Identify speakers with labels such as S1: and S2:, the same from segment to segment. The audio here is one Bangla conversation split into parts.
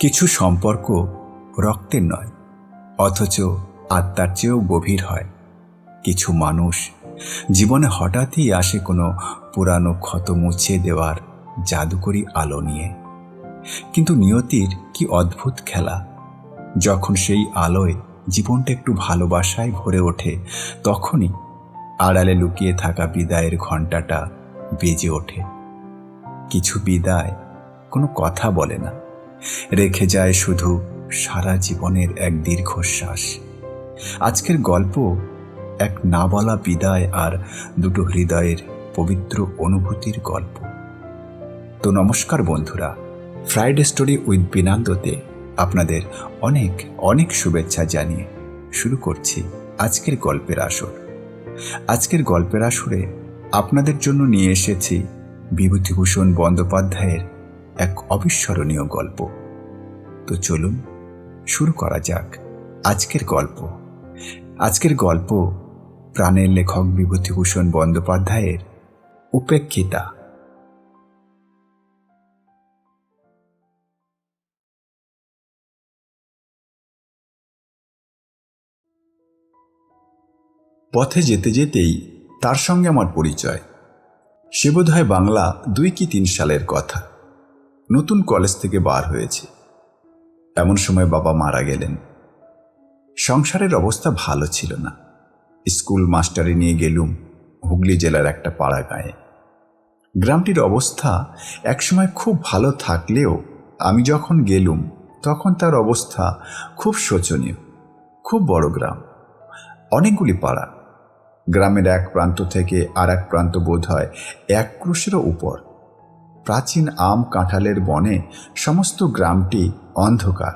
S1: কিছু সম্পর্ক রক্তের নয়, অথচ আত্মার চেয়েও গভীর হয়। কিছু মানুষ জীবনে হঠাৎই আসে কোনো পুরানো ক্ষত মুছিয়ে দেওয়ার জাদুকরী আলো নিয়ে। কিন্তু নিয়তির কি অদ্ভুত খেলা! যখন সেই আলোয় জীবনটা একটু ভালোবাসায় ভরে ওঠে, তখনই আড়ালে লুকিয়ে থাকা বিদায়ের ঘণ্টাটা বেজে ওঠে। কিছু বিদায় কোনো কথা বলে না, রেখে যায় শুধু সারা জীবনের এক দীর্ঘশ্বাস। আজকের গল্প এক না বলা বিদায় আর দুটো হৃদয়ের পবিত্র অনুভূতির গল্প। তো নমস্কার বন্ধুরা, ফ্রাইডে স্টোরি উইথ বিনান্দতে আপনাদের অনেক অনেক শুভেচ্ছা জানিয়ে শুরু করছি আজকের গল্পের আসর। আজকের গল্পের আসরে আপনাদের জন্য নিয়ে এসেছি বিভূতিভূষণ বন্দ্যোপাধ্যায়ের এক অবিস্মরণীয় গল্প। তো চলুন শুরু করা যাক আজকের গল্প। আজকের গল্প প্রাণের লেখক বিভূতিভূষণ বন্দ্যোপাধ্যায়ের উপেক্ষিতা। পথে যেতে যেতেই তার সঙ্গে আমার পরিচয়। সে বোধহয় বাংলা 2 কি 3 সালের কথা। নতুন কলেজ থেকে বার হয়েছে। এমন সময় বাবা মারা গেলেন। সংসারের অবস্থা ভালো ছিল না। স্কুল মাস্টারে নিয়ে গেলুম হুগলি জেলার একটা পাড়া গাঁয়ে। গ্রামটির অবস্থা একসময় খুব ভালো থাকলেও আমি যখন গেলুম তখন তার অবস্থা খুব শোচনীয়। খুব বড় গ্রাম, অনেকগুলি পাড়া। গ্রামের এক প্রান্ত থেকে আর এক প্রান্ত বোধ হয় 1 ক্রোশেরও উপর। প্রাচীন আম কাঁঠালের বনে সমস্ত গ্রামটি অন্ধকার।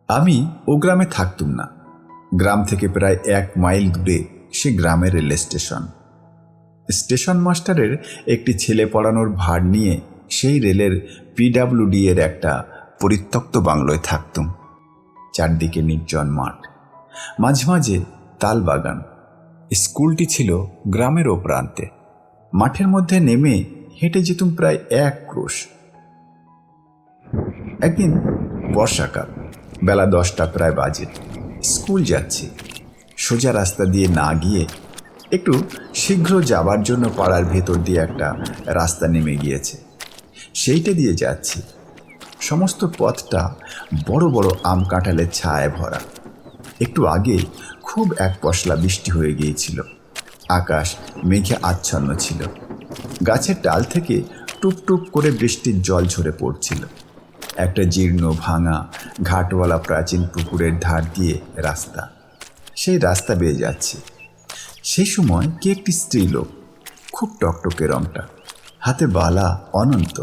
S1: আমি ও গ্রামে থাকতুম না। গ্রাম থেকে প্রায় 1 মাইল দূরে সে গ্রামের রেল স্টেশন। স্টেশন মাস্টারের একটি ছেলে পড়ানোর ভার নিয়ে সেই রেলের PWD এর একটা পরিত্যক্ত বাংলোয় থাকতুম। চারদিকে নির্জন মাঠ, মাঝে মাঝে তাল বাগান। স্কুলটি ছিল গ্রামের ও প্রান্তে। মাঠের মধ্যে নেমে হেঁটে যেতুম প্রায় 1 ক্রোশ। একদিন বর্ষাকাল, বেলা 10টা প্রায় বাজে। স্কুল যাচ্ছি। সোজা রাস্তা দিয়ে না গিয়ে একটু শীঘ্র যাবার জন্য পাড়ার ভেতর দিয়ে একটা রাস্তা নেমে গিয়েছে, সেইটা দিয়ে যাচ্ছি। সমস্ত পথটা বড় বড় আম কাঁঠালের ছায়ায় ভরা। একটু আগে খুব এক পশলা বৃষ্টি হয়ে গিয়েছিল। আকাশ মেঘে আচ্ছন্ন ছিল। গাছের ডাল থেকে টুপটুপ করে বৃষ্টির জল ঝরে পড়ছিল। একটা জীর্ণ ভাঙা ঘাটওয়ালা প্রাচীন পুকুরের ধার দিয়ে রাস্তা। সেই রাস্তা বেয়ে যাচ্ছে। সেই সময় কে একটি স্ত্রীলোক, খুব টকটকে রংটা, হাতে বালা অনন্ত,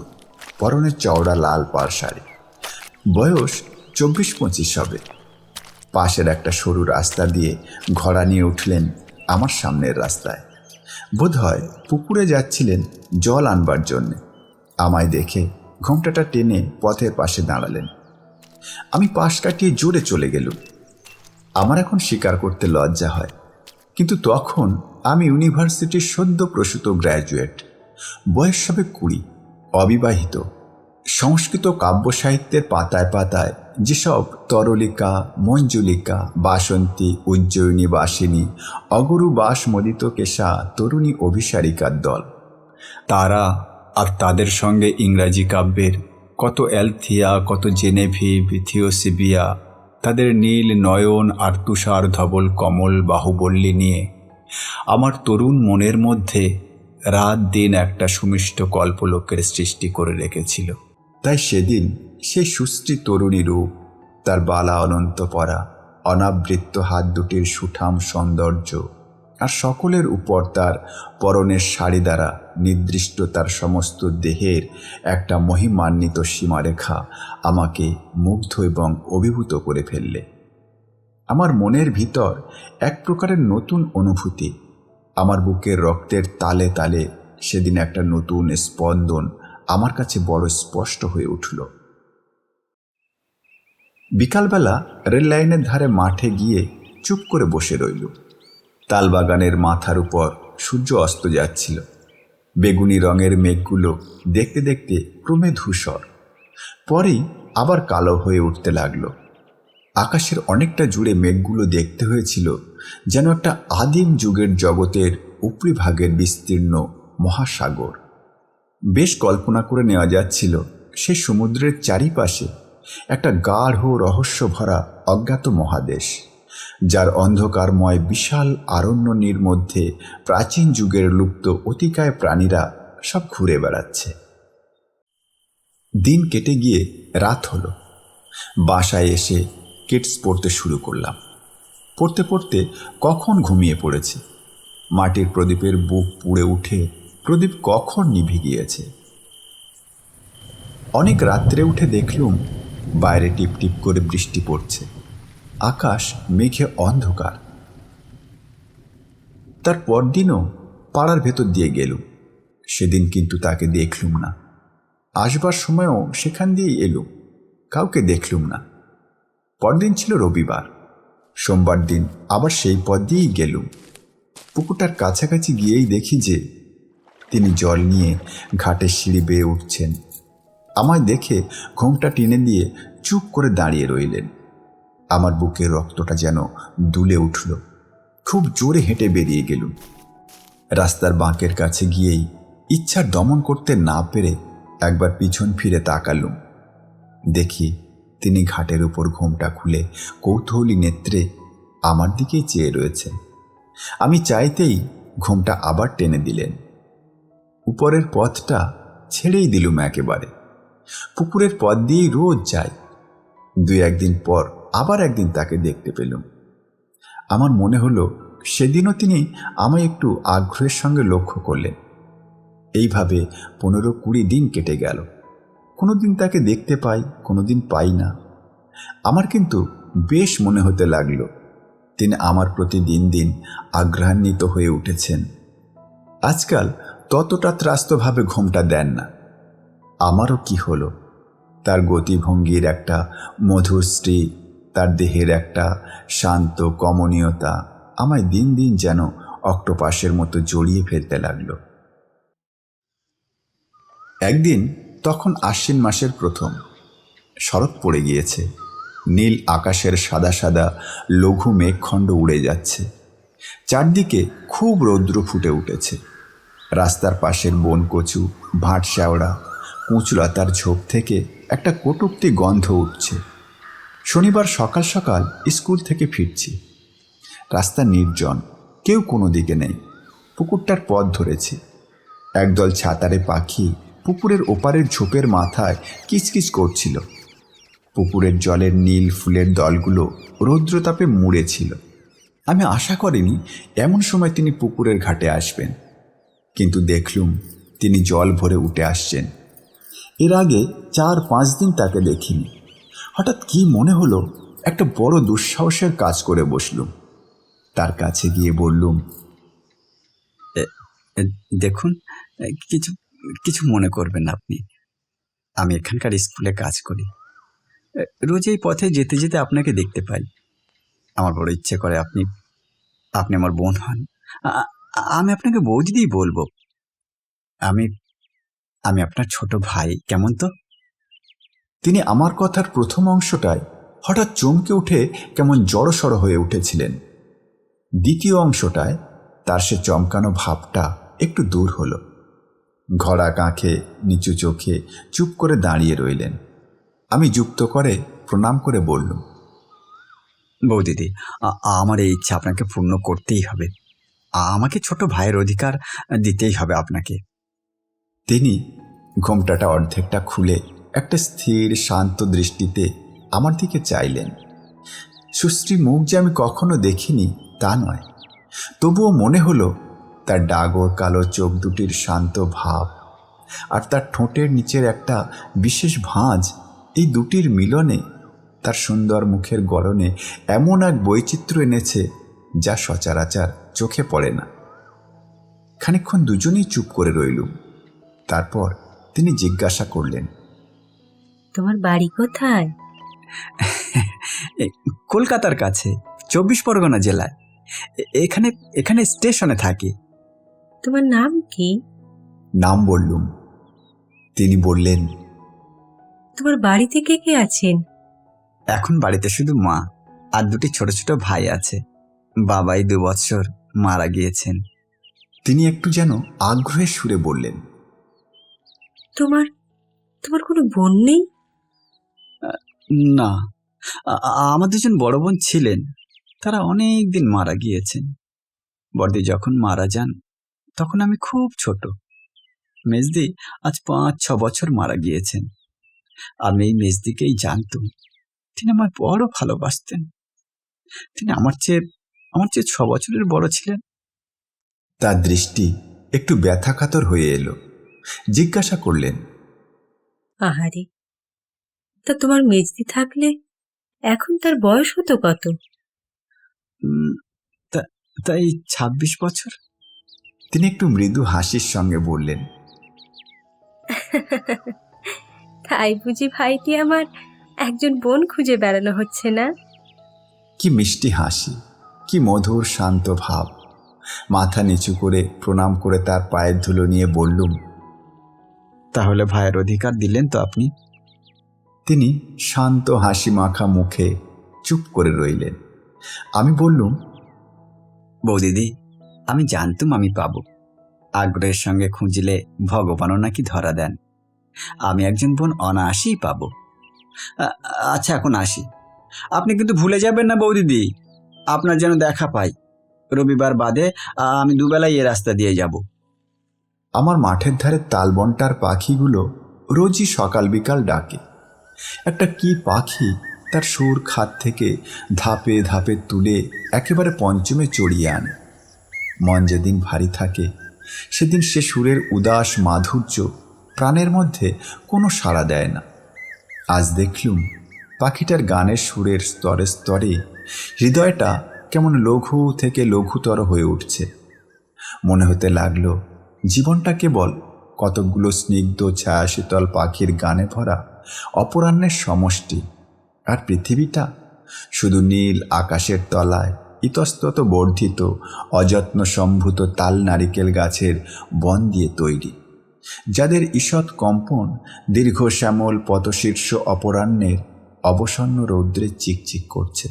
S1: পরনে চওড়া লাল পাড় শাড়ি। বয়স 24-25 হবে। পাশের একটা সরু রাস্তা দিয়ে ঘোড়া নিয়ে উঠলেন আমার সামনের রাস্তায়। বোধ হয় পুকুরে যাচ্ছিলেন জল আনবার জন্যে। আমায় দেখে ঘোমটাটা টেনে পথের পাশে দাঁড়ালেন। আমি পাশ কাটিয়ে জোরে চলে গেলুম। আমার এখন স্বীকার করতে লজ্জা হয়, কিন্তু তখন আমি ইউনিভার্সিটির সদ্য প্রসূত গ্র্যাজুয়েট। বয়স সবে 20, অবিবাহিত। সংস্কৃত কাব্য সাহিত্যের পাতায় পাতায় যেসব তরলিকা, মঞ্জুলিকা, বাসন্তী, উজ্জয়িনী বাসিনী, অগরু বাস মদিত কেশা তরুণী অভিসারিকার দল, তারা আর তাদের সঙ্গে ইংরাজি কাব্যের কত অ্যালথিয়া, কত জেনেভিভ, থিওসিবিয়া, তাদের নীল নয়ন আর তুষার ধবল কমল বাহুবল্লী নিয়ে আমার তরুণ মনের মধ্যে রাত দিন একটা সুমিষ্ট কল্পলোকের সৃষ্টি করে রেখেছিল। তাই সেদিন সেই সুশ্রী তরুণী রূপ, তার বালা অনন্ত পরা, অনাবৃত্ত হাত দুটির সুঠাম সৌন্দর্য, আর সকলের উপর তার পরনের শাড়ি দ্বারা নির্দিষ্ট তার সমস্ত দেহের একটা মহিমান্বিত সীমারেখা আমাকে মুগ্ধ এবং অভিভূত করে ফেললে। আমার মনের ভিতর এক প্রকারের নতুন অনুভূতি। আমার বুকের রক্তের তালে তালে সেদিন একটা নতুন স্পন্দন আমার কাছে বড় স্পষ্ট হয়ে উঠল। বিকালবেলা রেল লাইনের ধারে মাঠে গিয়ে চুপ করে বসে রইল। তালবাগানের মাথার উপর সূর্য অস্ত যাচ্ছিল। বেগুনি রঙের মেঘগুলো দেখতে দেখতে ক্রমে ধূসর। পরেই আবার কালো হয়ে উঠতে লাগলো। আকাশের অনেকটা জুড়ে মেঘগুলো দেখতে হয়েছিল যেন একটা আদিম যুগের জগতের উপরিভাগের বিস্তীর্ণ মহাসাগর। বেশ কল্পনা করে নেওয়া যাচ্ছিল সে সমুদ্রের চারিপাশে একটা গাঢ় রহস্য ভরা অজ্ঞাত মহাদেশ, যার অন্ধকারময় বিশাল আরণ্যের মধ্যে প্রাচীন যুগের লুপ্ত অতিকায় প্রাণীরা সব ঘুরে বেড়াচ্ছে। দিন কেটে গিয়ে রাত হলো। বাসায় এসে কিডস পড়তে শুরু করলাম। পড়তে পড়তে কখন ঘুমিয়ে পড়েছি। মাটির প্রদীপের বুক পুড়ে উঠে প্রদীপ কখন নিভে গিয়েছে। অনেক রাত্রে উঠে দেখলুম বাইরে টিপ টিপ করে বৃষ্টি পড়ছে, আকাশ মেঘে অন্ধকার। তার পরদিনও পাড়ার ভেতর দিয়ে গেলুম। সেদিন কিন্তু তাকে দেখলুম না। আসবার সময়ও সেখান দিয়েই এলুম, কাউকে দেখলুম না। পরদিন ছিল রবিবার। সোমবার দিন আবার সেই পথ দিয়েই গেলুম। পুকুরটার কাছাকাছি গিয়েই দেখি যে তিনি জল নিয়ে ঘাটের সিঁড়ি বেয়ে উঠছেন। আমায় দেখে ঘোমটা টেনে দিয়ে চুপ করে দাঁড়িয়ে রইলেন। আমার বুকের রক্তটা যেন দুলে উঠল। খুব জোরে হেঁটে বেরিয়ে গেলুম। রাস্তার বাঁকের কাছে গিয়েই ইচ্ছার দমন করতে না পেরে একবার পিছন ফিরে তাকালুম। দেখি তিনি ঘাটের উপর ঘোমটা খুলে কৌতূহলী নেত্রে আমার দিকেই চেয়ে রয়েছেন। আমি চাইতেই ঘোমটা আবার টেনে দিলেন। উপরের পথটা ছেড়েই দিলুম একেবারে। পুকুরের পথ দিয়েই রোজ যাই। দুই একদিন পর আবার একদিন তাকে দেখতে পেলুম। আমার মনে হলো সেদিনও তিনি আমায় একটু আগ্রহের সঙ্গে লক্ষ্য করলেন। এইভাবে 15-20 দিন কেটে গেল। কোনোদিন তাকে দেখতে পাই, কোনোদিন পাই না। আমার কিন্তু বেশ মনে হতে লাগলো তিনি আমার প্রতি দিন দিন আগ্রহান্বিত হয়ে উঠেছেন। আজকাল ততটা ত্রাস্তভাবে ঘোমটা দেন না। আমারও কি হলো, তার গতিভঙ্গির একটা মধুশ্রী, তার দেহের একটা শান্ত কমনীয়তা আমায় দিন দিন যেন অক্টোপাসের মতো জড়িয়ে ফেলতে লাগলো। একদিন তখন আশ্বিন মাসের প্রথম। শরৎ পড়ে গিয়েছে। নীল আকাশের সাদা সাদা লঘু মেঘখণ্ড উড়ে যাচ্ছে। চারদিকে খুব রৌদ্র ফুটে উঠেছে। রাস্তার পাশের বনকচু, ভাট শ্যাওড়া, কুঁচলতার ঝোপ থেকে একটা কটূক্তি গন্ধ উঠছে। শনিবার সকাল সকাল স্কুল থেকে ফিরছি। রাস্তা নির্জন, কেউ কোনো দিকে নেই। পুকুরটার পথ ধরেছি। একদল ছাতারে পাখি পুকুরের ওপারের ঝোপের মাথায় কিচকিচ করছিল। পুকুরের জলের নীল ফুলের দলগুলো রৌদ্রতাপে মুড়েছিল। আমি আশা করিনি এমন সময় তিনি পুকুরের ঘাটে আসবেন, কিন্তু দেখলুম তিনি জল ভরে উঠে আসছেন। এর আগে 4-5 দিন তাকে দেখিনি। হঠাৎ কি মনে হলো একটা বড় দুঃসাহসের কাজ করে বসলুম। তার কাছে গিয়ে বললুম,
S2: দেখুন, কিছু কিছু মনে করবেন না আপনি। আমি এখানকার স্কুলে কাজ করি। রোজ এই পথে যেতে যেতে আপনাকে দেখতে পাই। আমার বড় ইচ্ছে করে আপনি আপনি আমার বোন হন। আমি আপনাকে বৌদিদিই বলবো। আমি আমি আপনার ছোট ভাই, কেমন তো?
S1: তিনি আমার কথার প্রথম অংশটায় হঠাৎ চমকে উঠে কেমন জড়সড় হয়ে উঠেছিলেন। দ্বিতীয় অংশটায় তার সে চমকানো ভাবটা একটু দূর হলো। ঘোড়া কাঁখে নিচু চোখে চুপ করে দাঁড়িয়ে রইলেন। আমি যুক্ত করে প্রণাম করে বললুম,
S2: বৌদিদি, আমার এই ইচ্ছা আপনাকে পূর্ণ করতেই হবে। আমাকে ছোট ভাইয়ের অধিকার দিতেই হবে আপনাকে।
S1: তিনি ঘোমটাটা অর্ধেকটা খুলে একটা স্থির শান্ত দৃষ্টিতে আমার দিকে চাইলেন। সুশ্রী মুখ যে আমি কখনো দেখিনি তা নয়, তবুও মনে হলো তার ডাগর কালো চোখ দুটির শান্ত ভাব আর তার ঠোঁটের নিচের একটা বিশেষ ভাঁজ, এই দুটির মিলনে তার সুন্দর মুখের গড়নে এমন এক বৈচিত্র্য এনেছে যা সচরাচর চোখে পড়ে না। খানিকক্ষণ দুজনেই চুপ করে রইলুম। তারপর তিনি জিজ্ঞাসা করলেন,
S3: তোমার বাড়ি কোথায়?
S2: কলকাতার কাছে, 24 পরগনা জেলায়। এখানে এখানে স্টেশনে থাকি।
S3: তোমার নাম কি?
S1: নাম বললুম। তিনি বললেন,
S3: তোমার বাড়িতে কে কে আছেন?
S2: এখন বাড়িতে শুধু মা আর দুটি ছোট ছোট ভাই আছে। বাবাই 2 বছর মারা গিয়েছেন।
S1: তিনি একটু যেন আগ্রহের সুরে বললেন,
S3: তোমার তোমার কোনো বোন নেই?
S2: না, আমার 2জন বড় বোন ছিলেন, তারা অনেক দিন মারা গিয়েছেন। বড়দি যখন মারা যান তখন আমি খুব ছোট। মেজদি আজ 5-6 বছর মারা গিয়েছেন। আমি এই মেজদিকেই জানতাম। তিনি আমায় বড় ভালোবাসতেন। তিনি আমার চেয়ে 6 বছরের বড় ছিলেন।
S1: তার দৃষ্টি একটু ব্যথাকাতর হয়ে এলো। জিজ্ঞাসা করলেন,
S3: আহারে, তা তোমার মেজদি থাকলে এখন তার বয়স হতো কত?
S2: তাই 26 বছর।
S1: তিনি একটু মৃদু হাসির সঙ্গে বললেন,
S3: তাই বুঝি ভাইটি আমার একজন বোন খুঁজে বেড়ানো হচ্ছে না?
S1: কি মিষ্টি হাসি, কি মধুর শান্ত ভাব। মাথা নিচু করে প্রণাম করে তার পায়ের ধুলো নিয়ে বললুম,
S2: তাহলে ভাইয়ের অধিকার দিলেন তো আপনি?
S1: তিনি শান্ত হাসি মাখা মুখে চুপ করে রইলেন। আমি বললুম,
S2: বৌদিদি, আমি জানতুম আমি পাবো। আগ্রহের সঙ্গে খুঁজলে ভগবানও নাকি ধরা দেন। আমি একজন বোন অনায়াসেই পাবো। আচ্ছা, এখন আসি। আপনি কিন্তু ভুলে যাবেন না বৌদিদি, আপনার যেন দেখা পাই। রবিবার বাদে আমি দুবেলাই এ রাস্তা দিয়ে যাব।
S1: আমার মাঠের ধারে তালবনটার পাখিগুলো রোজই সকাল বিকাল ডাকে। একটা কি পাখি তার সুর খাত থেকে ধাপে ধাপে তুলে একেবারে পঞ্চমে চড়িয়ে আনে। মন যেদিন ভারী থাকে সেদিন সে সুরের উদাস মাধুর্য প্রাণের মধ্যে কোনো সাড়া দেয় না। আজ দেখলুম পাখিটার গানের সুরের স্তরে স্তরে হৃদয়টা কেমন লঘু থেকে লঘুতর হয়ে উঠছে। মনে হতে লাগলো জীবনটা কেবল কতকগুলো স্নিগ্ধ ছায়াশীতল পাখির গানে ভরা অপরাহ্নের সমষ্টি, আর পৃথিবীটা শুধু নীল আকাশের তলায় ইতস্তত বর্ধিত অযত্ন সম্ভূত তাল নারিকেল গাছের বন দিয়ে তৈরি, যাদের ঈষৎ কম্পন দীর্ঘ শ্যামল পতশীর্ষ অপরাহ্নের অবসন্ন রৌদ্রে চিকচিক করছে।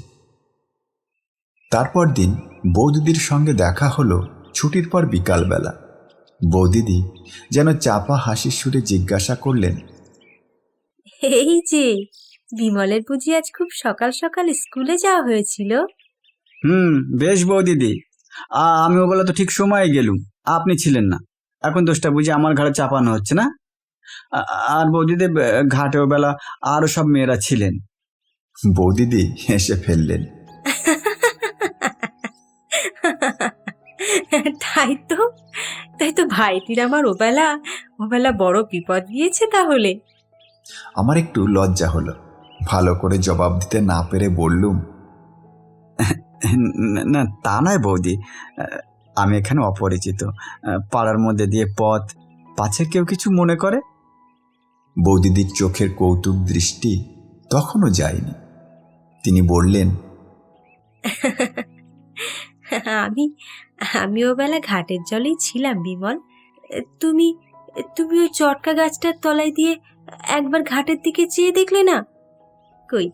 S1: তারপর দিন বৌদিদির সঙ্গে দেখা হলো ছুটির পর বিকালবেলা। বৌদিদি যেন চাপা হাসির সুরে জিজ্ঞাসা করলেন,
S3: এই যে বিমলের বুঝি আজ খুব সকাল সকাল স্কুলে যাওয়া হয়েছিল?
S2: বেশ বৌদিদি, আমিও বলে তো ঠিক সময়ে গেলুম, আপনি ছিলেন না। এখন দোষটা বুঝি আমার ঘাড়ে চাপানো হচ্ছে না? আর বৌদিদি, ঘাটেও বেলা আরো সব মেয়েরা ছিলেন।
S1: বৌদিদি হেসে ফেললেন।
S3: তাই তো ভাইটির আমার ওবেলা বড় বিপদ গিয়েছে তাহলে।
S1: আমার একটু লজ্জা হলো। ভালো করে জবাব দিতে না পেরে বললুম,
S2: না, তা নয় বৌদি, আমি এখানে অপরিচিত, পাড়ার মধ্যে দিয়ে পথ, পাছে কেউ কিছু মনে করে।
S1: বৌদিদির চোখের কৌতুক দৃষ্টি তখনও যায়নি। তিনি বললেন,
S3: আমি ওবেলা ঘাটের জলেই ছিলাম বিমল। তুমি ওই চটকা গাছটার তলায় দিয়ে একবার ঘাটের দিকে চেয়ে দেখলে না? কই,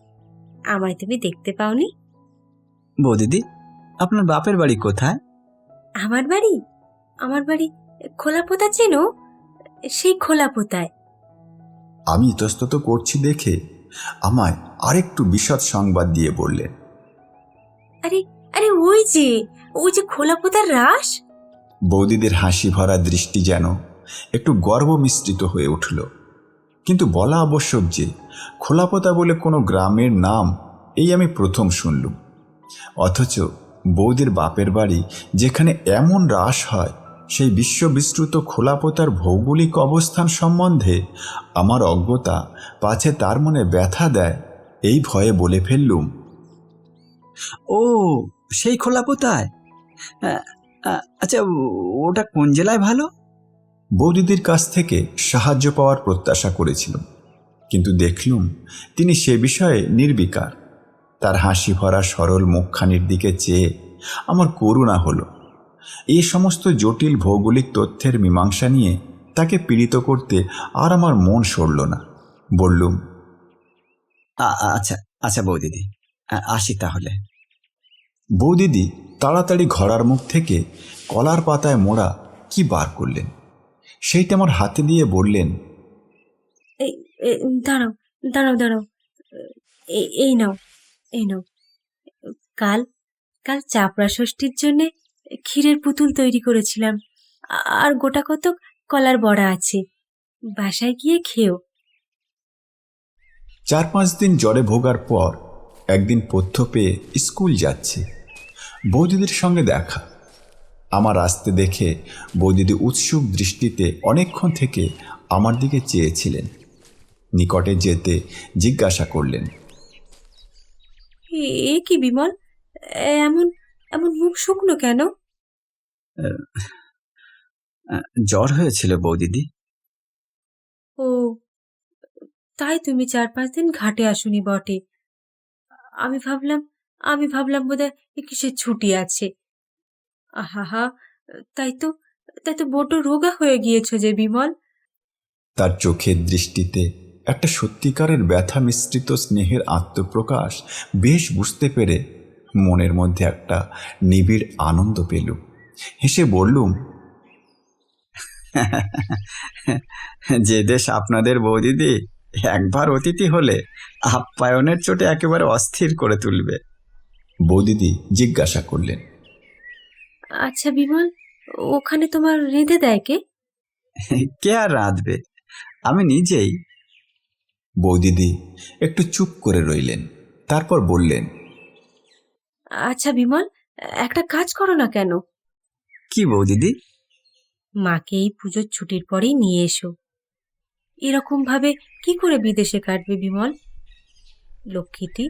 S3: আমায় তুমি দেখতে পাওনি?
S2: বৌদিদি, আপনার বাপের বাড়ি কোথায়?
S3: আমার বাড়ি খোলাপোতা, চেনো? সেই খোলাপোতায়।
S1: আমি ইতস্তত করছি দেখে আমায় আরেকটু বিশদ সংবাদ দিয়ে বললেন,
S3: আরে আরে ওই যে খোলাপোতার রাস।
S1: বৌদিদের হাসি ভরা দৃষ্টি যেন একটু গর্ব মিশ্রিত হয়ে উঠল। কিন্তু বলা আবশ্যক যে খোলাপোতা বলে কোনো গ্রামের নাম এই আমি প্রথম শুনলুম। অথচ বৌদির বাপের বাড়ি যেখানে এমন রাস হয়, সেই বিশ্ববিশ্রুত খোলাপোতার ভৌগোলিক অবস্থান সম্বন্ধে আমার অজ্ঞতা পাছে তার মনে ব্যথা দেয়, এই ভয়ে বলে ফেললুম,
S2: ও, সেই খোলাপোতায়। আচ্ছা, ওটা কোন জেলায় ভালো?
S1: বৌদিদির কাছ থেকে সাহায্য পাওয়ার প্রত্যাশা করেছিলাম, কিন্তু দেখলুম তিনি সে বিষয়ে নির্বিকার। তার হাসি ভরা সরল মুখখানির দিকে চেয়ে আমার করুণা হলো। এই সমস্ত জটিল ভৌগোলিক তথ্যের মীমাংসা নিয়ে তাকে পীড়িত করতে আর আমার মন সরল না। বললুম,
S2: আচ্ছা আচ্ছা বৌদিদি, আসি তাহলে।
S1: বৌদিদি তাড়াতাড়ি ঘোড়ার মুখ থেকে কলার পাতায় মোড়া কি বার করলেন, সেইটা আমার হাতে দিয়ে বললেন,
S3: এই দাঁড়াও দাঁড়াও দাঁড়াও, এই নাও, এই নাও। কাল কাল চাপড়া ষষ্ঠীর জন্যে ক্ষীরের পুতুল তৈরি করেছিলাম, আর গোটা কতক কলার বড়া আছে, বাসায় গিয়ে খেও।
S1: 4-5 দিন জ্বরে ভোগার পর একদিন পথ্য পেয়ে স্কুল যাচ্ছে। বৌদিদির সঙ্গে দেখা। আমার আসতে দেখে বৌদিদি উৎসুক দৃষ্টিতে অনেকক্ষণ থেকে আমার দিকে চেয়েছিলেন। নিকটে যেতে জিজ্ঞাসা করলেন,
S3: এ কি বিমল, এমন এমন মুখ শুকনো কেন?
S2: জ্বর হয়েছিল বৌদিদি।
S3: ও, তাই তুমি 4-5 দিন ঘাটে আসুনি বটে। আমি ভাবলাম বোধহয় কিসের ছুটি আছে। আহা, তাই তো বড্ড রোগা হয়ে গিয়েছো যে বিমল।
S1: তার চোখের দৃষ্টিতে একটা সত্যিকারের ব্যথা মিশ্রিত স্নেহের আত্মপ্রকাশ বেশ বুঝতে পেরে মনের মধ্যে একটা নিবিড় আনন্দ পেলুম। হেসে বললুম,
S2: যে দেশ আপনাদের বৌদিদি, একবার অতিথি হলে আপ্যায়নের চোটে একেবারে অস্থির করে তুলবে।
S1: বৌদিদি জিজ্ঞাসা করলেন,
S3: আচ্ছা বিমল, ওখানে তোমার রেঁধে দেয় কে?
S2: কে আর রাঁধবে, আমি নিজেই।
S1: বৌদিদি একটু চুপ করে রইলেন, তারপর বললেন,
S3: আচ্ছা বিমল, একটা কাজ করো না কেন?
S2: কি বৌদিদি?
S3: মাকে এই পুজোর ছুটির পরেই নিয়ে এসো। এরকম ভাবে কি করে বিদেশে কাটবে বিমল? লক্ষ্মীটি,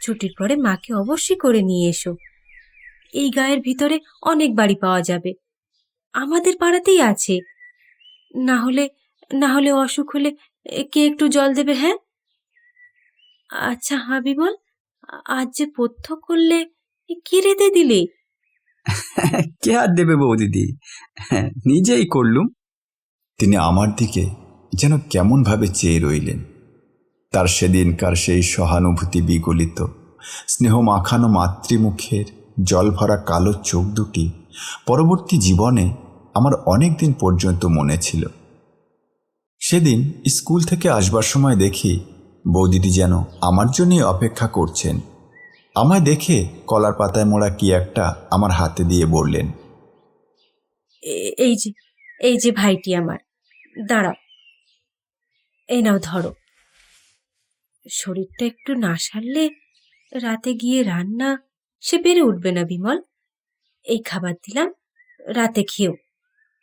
S3: ছুটির পরে মাকে অবশ্যই করে নিয়ে এসো। এই গায়ের ভিতরে অনেক বাড়ি পাওয়া যাবে, আমাদের পাড়াতেই আছে। না হলে অসুখ হলে কে একটু জল দেবে? হ্যাঁ আচ্ছা, হ্যাঁ বিমল, আজ যে পথ্য করলে, কি রেঁধে দিলে?
S2: কে আর দেবে বৌদিদি, নিজেই করলুম।
S1: তিনি আমার দিকে যেন কেমনভাবে চেয়ে রইলেন। তার সেদিনকার সেই সহানুভূতি বিগলিত স্নেহ মাখানো মাতৃমুখের জলভরা কালো চোখ দুটি পরবর্তী জীবনে আমার অনেক দিন পর্যন্ত মনে ছিল। সেদিন স্কুল থেকে আসবার সময় দেখি বৌদিদি যেন আমার জন্যই অপেক্ষা করছেন। আমায় দেখে কলার পাতায় মোড়া কি একটা আমার হাতে দিয়ে বললেন,
S3: এই যে ভাইটি আমার, দাঁড়াও, এই নাও ধরো। শরীরটা একটু না সারলে রাতে গিয়ে রান্না সে পেরে উঠবে না বিমল। এই খাবার দিলাম, রাতে খেও।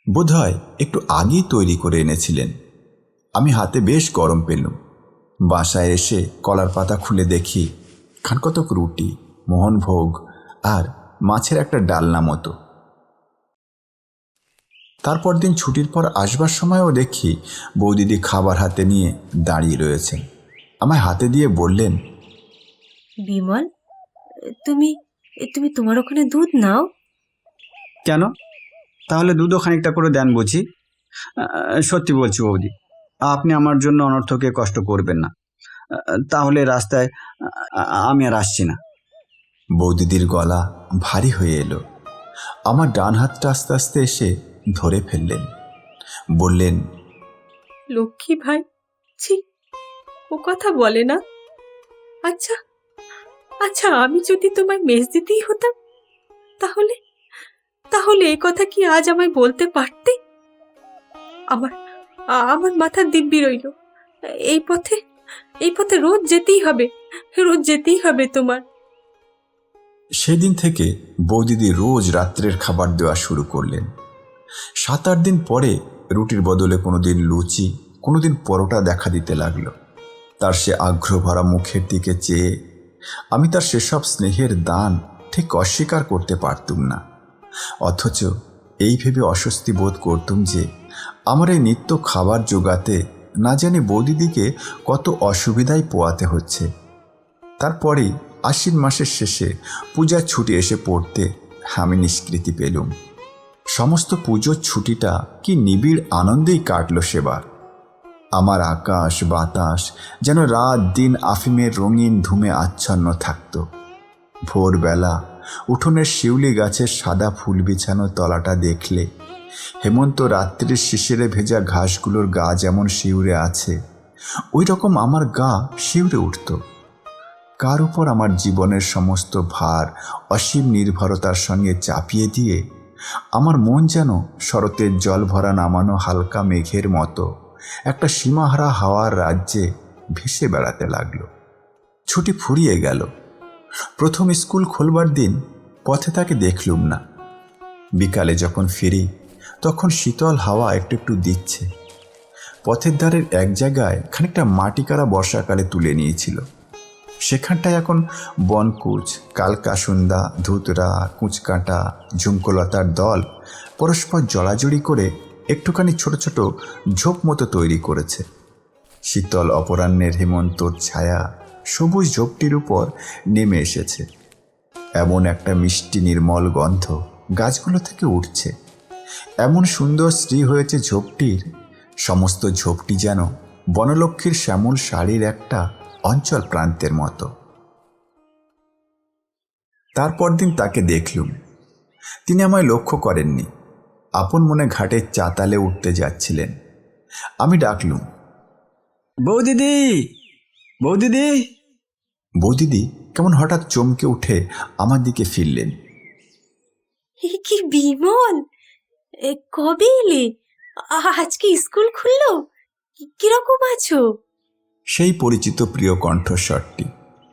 S1: বোধহয় একটু আগেই তৈরি করে এনেছিলেন। আমি হাতে বেশ গরম পেলুম। বাসায় এসে কলার পাতা খুলে দেখি খানকতক রুটি, মোহনভোগ আর মাছের একটা ডালনা মতো। তারপর দিন ছুটির পর আসবার সময়ও দেখি বৌদিদি খাবার হাতে নিয়ে দাঁড়িয়ে রয়েছেন। আমায় হাতে দিয়ে বললেন,
S3: বিমল, তুমি তুমি তোমার ওখানে দুধ নাও।
S2: কেন? তাহলে দুধও খানিকটা করে দেন বুঝি। সত্যি বলছি বৌদি, আপনি আমার জন্য অনর্থকে কষ্ট করবেন না। তাহলে রাস্তায় আমি আর আসছি না।
S1: বৌদিদির গলা ভারী হয়ে এলো। আমার ডান হাতটা আস্তে আস্তে এসে ধরে ফেললেন। বললেন,
S3: লক্ষ্মী ভাই, ছি, ও কথা বলে না। আচ্ছা আচ্ছা, আমি যদি তোমায় মেজ দিতেই হতাম, তাহলে তাহলে এই কথা কি আজ আমায় বলতে পারতে? আমার মাথার দিব্যি রইল। এই পথে রোজ যেতেই হবে তোমার।
S1: সেদিন থেকে বৌদিদি রোজ রাত্রের খাবার দেওয়া শুরু করলেন। 7-8 দিন পরে রুটির বদলে কোনোদিন লুচি, কোনোদিন পরোটা দেখা দিতে লাগলো। তার সে আগ্রহ ভরা মুখের দিকে চেয়ে আমি তার সেসব স্নেহের দান ঠিক অস্বীকার করতে পারতুম না। অথচ এই ভেবে অস্বস্তি বোধ করতুম যে আমার এই নিত্য খাবার জোগাতে না জানি বৌদিদিকে কত অসুবিধায় পোয়াতে হচ্ছে। তারপরেই আশ্বিন মাসের শেষে পূজার ছুটি এসে পড়তে আমি নিষ্কৃতি পেলুম। সমস্ত পুজোর ছুটিটা কি নিবিড় আনন্দেই কাটল সেবার। আমার আকাশ বাতাস যেন রাত দিন আফিমের রঙিন ধুমে আচ্ছন্ন থাকত। ভোরবেলা উঠোনের শিউলি গাছের সাদা ফুল বিছানো তলাটা দেখলে হেমন্ত রাত্রির শিশিরে ভেজা ঘাসগুলোর গা যেমন শিউরে আছে, ওই রকম আমার গা শিউরে উঠত। কার উপর আমার জীবনের সমস্ত ভার অসীম নির্ভরতার সঙ্গে চাপিয়ে দিয়ে আমার মন যেন শরতের জল ভরা নামানো হালকা মেঘের মতো একটা সীমাহারা হাওয়ার রাজ্যে ভেসে বেড়াতে লাগলো। ছুটি ফুরিয়ে গেল। প্রথম স্কুল খোলবার দিন পথে তাকে দেখলুম না। বিকালে যখন ফিরি তখন শীতল হাওয়া একটু একটু দিচ্ছে। পথের ধারের এক জায়গায় খানিকটা মাটি কারা বর্ষাকালে তুলে নিয়েছিল। সেখানটায় এখন বনকুচ, কালকাসুন্দা, ধুতরা, কুচকাঁটা, ঝুমকোলতার দল পরস্পর জড়াজড়ি করে একটুখানি ছোট ছোট ঝোপ মতো তৈরি করেছে। শীতল অপরাহ্নের হেমন্তর ছায়া সবুজ ঝোপটির উপর নেমে এসেছে। এমন একটা মিষ্টি নির্মল গন্ধ গাছগুলো থেকে উঠছে। এমন সুন্দর শ্রী হয়েছে ঝোপটির, সমস্ত ঝোপটি যেন বনলক্ষ্মীর শ্যামল শাড়ির একটা অঞ্চল প্রান্তের মতো। তারপর দিন তাকে দেখলুম। তিনি আমায় লক্ষ্য করেননি। আপন মনে ঘাটের চাতালে উঠতে যাচ্ছিলেন। আমি ডাকলুম,
S2: বৌদিদি, বৌদিদি।
S1: বৌদিদি কেমন হঠাৎ চমকে উঠে আমার দিকে ফিরলেন।
S3: কি বিমল, কবে এলে? আজকে স্কুল খুললো? কিরকম আছো?
S1: সেই পরিচিত প্রিয় কণ্ঠস্বরটি,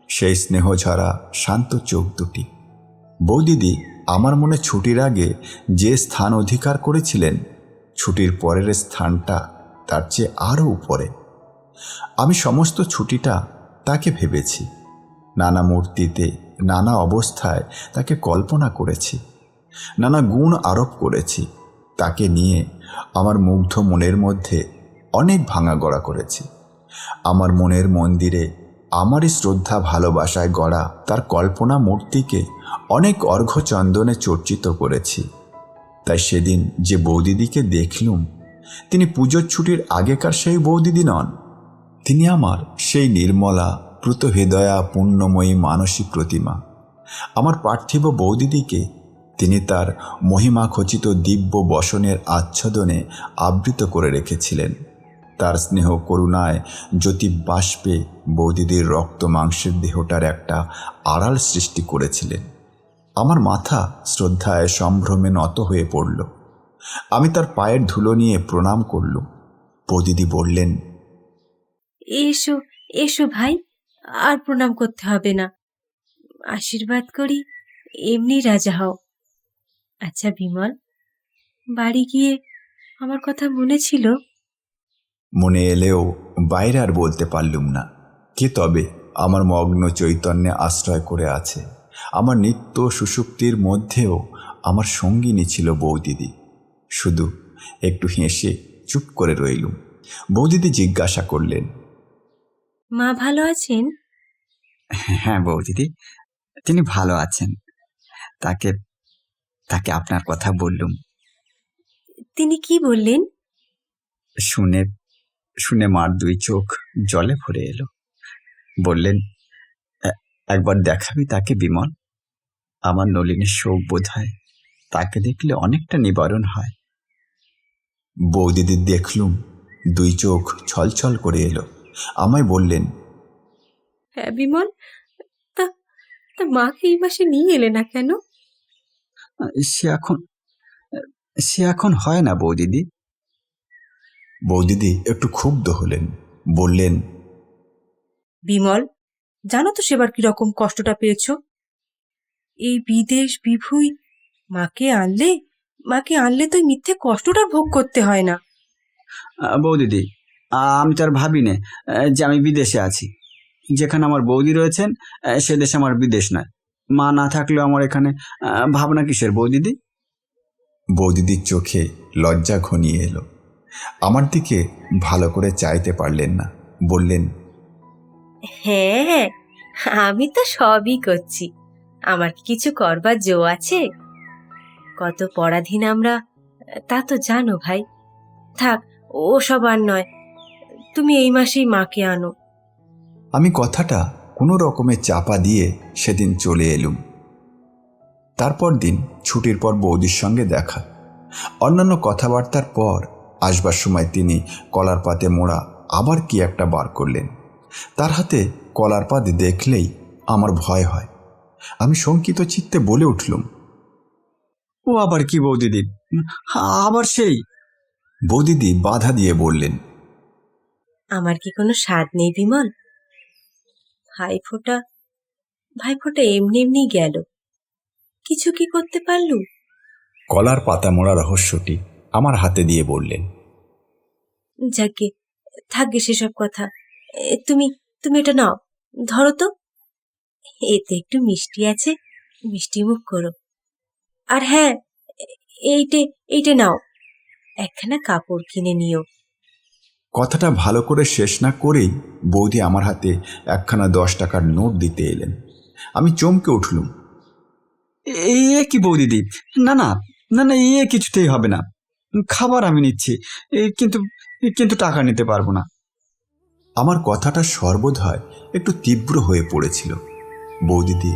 S1: সেই স্নেহঝরা শান্ত চোখ দুটি। বৌদিদি আমার মনে ছুটির আগে যে স্থান অধিকার করেছিলেন, ছুটির পরের স্থানটা তার চেয়ে আরও উপরে। আমি সমস্ত ছুটিটা তাকে ভেবেছি। নানা মূর্তিতে, নানা অবস্থায় তাকে কল্পনা করেছি, নানা গুণ আরোপ করেছি। তাকে নিয়ে আমার মুগ্ধ মনের মধ্যে অনেক ভাঙা গড়া করেছি। আমার মনের মন্দিরে আমারই শ্রদ্ধা ভালোবাসায় গড়া তার কল্পনা মূর্তিকে অনেক অর্ঘ্যচন্দনে চর্চিত করেছি। তাই সেদিন যে বৌদিদিকে দেখলুম, তিনি পুজোর ছুটির আগেকার সেই বৌদিদি নন। তিনি আমার সেই নির্মলা প্রুত হৃদয়া পুণ্যময়ী মানসী প্রতিমা। আমার পার্থিব বৌদিদিকে তিনি তার মহিমা খচিত দিব্য বসনের আচ্ছাদনে আবৃত করে রেখেছিলেন। তার স্নেহ করুণায় জ্যোতি বাষ্পে বৌদিদির রক্ত মাংসের দেহটার একটা আড়াল সৃষ্টি করেছিলেন। আমার মাথা শ্রদ্ধায় সম্ভ্রমে নত হয়ে পড়ল। আমি তার পায়ের ধুলো নিয়ে প্রণাম করলুম। বৌদিদি বললেন,
S3: এসো এসো ভাই, আর প্রণাম করতে হবে না। আশীর্বাদ করি, এমনি রাজা হও। আচ্ছা বিমল, বাড়ি গিয়ে আমার কথা মনে ছিল?
S1: মনে এলেও বাইরে আর বলতে পারলুম না। কে তবে আমার মগ্ন চৈতন্যে আশ্রয় করে আছে। আমার নিত্য সুষুপ্তির মধ্যেও আমার সঙ্গিনী ছিল বৌদিদি। শুধু একটু হেসে চুপ করে রইলুম। বৌদিদি জিজ্ঞাসা করলেন,
S3: মা ভালো আছেন?
S2: হ্যাঁ বৌদিদি, তিনি ভালো আছেন। তাকে তাকে আপনার কথা বললুম।
S3: তিনি কি বললেন?
S2: শুনে শুনে মার দুই চোখ জলে ভরে এলো। বললেন, একবার দেখাবি তাকে বিমল? আমার নলিনের শোক বোধ হয় তাকে দেখলে অনেকটা নিবারণ হয়।
S1: বৌদিদি দেখলুম দুই চোখ ছলছল করে এলো। আমায় বললেন,
S3: হ্যাঁ বিমল, তা তা মাকে এই মাসে নিয়ে এলে না কেন?
S2: সে এখন সে এখন হয় না বৌদিদি।
S1: বৌদিদি একটু ক্ষুব্ধ হলেন। বললেন,
S3: বিমল, জানো তো সেবার কিরকম কষ্টটা পেয়েছো? এই বিদেশ বিভুই মাকে আনলে তো মিথ্যে কষ্টটা ভোগ করতে হয় না।
S2: বৌদিদি, আমি তো আর ভাবি নে যে আমি বিদেশে আছি। যেখানে আমার বৌদি রয়েছেন সে দেশ আমার বিদেশ নয়। মা না থাকলেও আমার এখানে ভাবনা কিসের বৌদিদি?
S1: বৌদিদির চোখে লজ্জা ঘনিয়ে এলো। আমার দিকে ভালো করে চাইতে পারলেন না। বললেন,
S3: হ্যাঁ, আমি তো সবই করছি। আমার কি কিছু করবার জো আছে? কত পরাধীন আমরা, তা তো জানো ভাই। থাক, ও সব আর নয়। তুমি এই মাসেই মাকে আনো।
S1: আমি কথাটা কোনো রকমে চাপা দিয়ে সেদিন চলে এলুম। তারপর দিন ছুটির পর বৌদির সঙ্গে দেখা। অন্যান্য কথাবার্তার পর আসবার সময় তিনি কলার পাতে মোড়া আবার কি একটা বার করলেন। তার হাতে কলার পাত দেখলেই আমার ভয় হয়। আমি শঙ্কিত চিত্তে বলে উঠলুম,
S2: ও আবার কি বৌদিদি? আবার সেই?
S1: বৌদিদি বাধা দিয়ে বললেন,
S3: আমার কি কোনো স্বাদ নেই বিমল? ভাইফোঁটা ভাইফোঁটা এমনি এমনি গেল, কিছু কি করতে পারলুম?
S1: কলার পাতা মোড়া রহস্যটি আমার হাতে দিয়ে বললেন,
S3: যাকে থাকবে সেসব কথা। তুমি তুমি এটা নাও, ধরো তো। এতে একটু মিষ্টি আছে, মিষ্টি মুখ করো। আর হ্যাঁ, এইটে এইটে নাও, একখানা কাপড় কিনে নিও।
S1: কথাটা ভালো করে শেষ না করেই বৌদি আমার হাতে একখানা 10 টাকার নোট দিতে এলেন। আমি চমকে উঠলুম।
S2: এ কি বৌদিদি? না না না না, এ কিছুতেই হবে না। খাবার আমি নিচ্ছি, কিন্তু কিন্তু টাকা নিতে পারবো না।
S1: আমার কথাটা সর্বদাই একটু তীব্র হয়ে পড়েছিল। বৌদিদি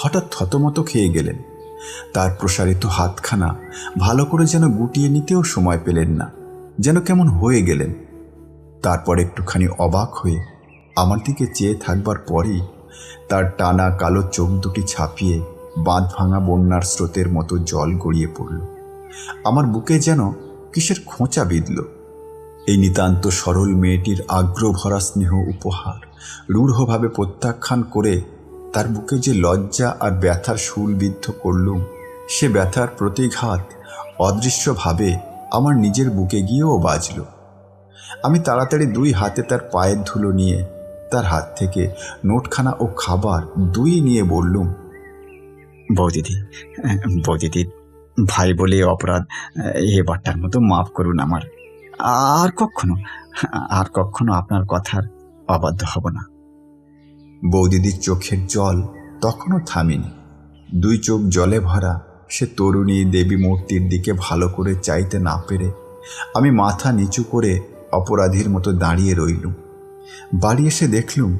S1: হঠাৎ থতমত খেয়ে গেলেন। তার প্রসারিত হাতখানা ভালো করে যেন গুটিয়ে নিতেও সময় পেলেন না, যেন কেমন হয়ে গেলেন। তারপর একটুখানি অবাক হয়ে আমার দিকে চেয়ে থাকবার পরেই তার টানা কালো চোখ দুটি ছাপিয়ে বাঁধ ভাঙা বন্যার স্রোতের মতো জল গড়িয়ে পড়ল। আমার বুকে যেন কিসের খোঁচা বিঁধল। এই নিতান্ত সরল মেয়েটির আগ্রভরা স্নেহ উপহার রূঢ়ভাবে প্রত্যাখ্যান করে তার বুকে যে লজ্জা আর ব্যথার শুল বিদ্ধ করলুম, সে ব্যথার প্রতিঘাত অদৃশ্যভাবে আমার নিজের বুকে গিয়েও বাজল। আমি তাড়াতাড়ি 2 হাতে তার পায়ের ধুলো নিয়ে তার হাত থেকে নোটখানা ও খাবার দুই নিয়ে বললুম,
S2: বৌদিদি, বৌদিদি, ভাই বলে অপরাধ, এবারটার মতো মাফ করুন আমার। আর কখনো আপনার কথার অবাধ্য হব না।
S1: বৌদিদির চোখের জল তখনও থামেনি। 2 চোখ জলে ভরা সে তরুণী দেবী মূর্তির দিকে ভালো করে চাইতে না পেরে আমি মাথা নিচু করে অপরাধীর মতো দাঁড়িয়ে রইলুম। বাড়ি এসে দেখলুম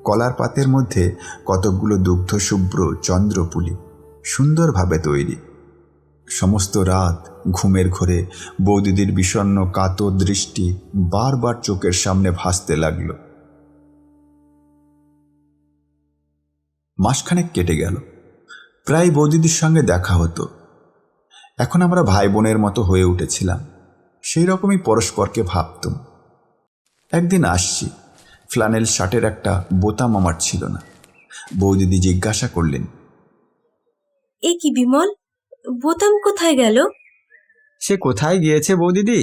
S1: কলার পাতের মধ্যে কতকগুলো দুগ্ধশুভ্র চন্দ্রপুলি সুন্দরভাবে তৈরি। সমস্ত রাত ঘুমের ঘোরে বৌদিদির বিষণ্ণ কাতর দৃষ্টি বারবার চোখের সামনে ভাসতে লাগল। মাসখানেক কেটে গেল। প্রায় বৌদিদির সঙ্গে দেখা হতো। এখন আমরা ভাই বোনের মতো হয়ে উঠেছিলাম। সেই রকমই পরস্পরকে ভাবতুম। একদিন আসছি, ফ্লানেল শার্টের একটা বোতাম আমার ছিল না। বৌদিদি জিজ্ঞাসা করলেন,
S3: এ কি বিমল, বোতাম কোথায় গেল?
S2: সে কোথায় গিয়েছে বৌদিদি?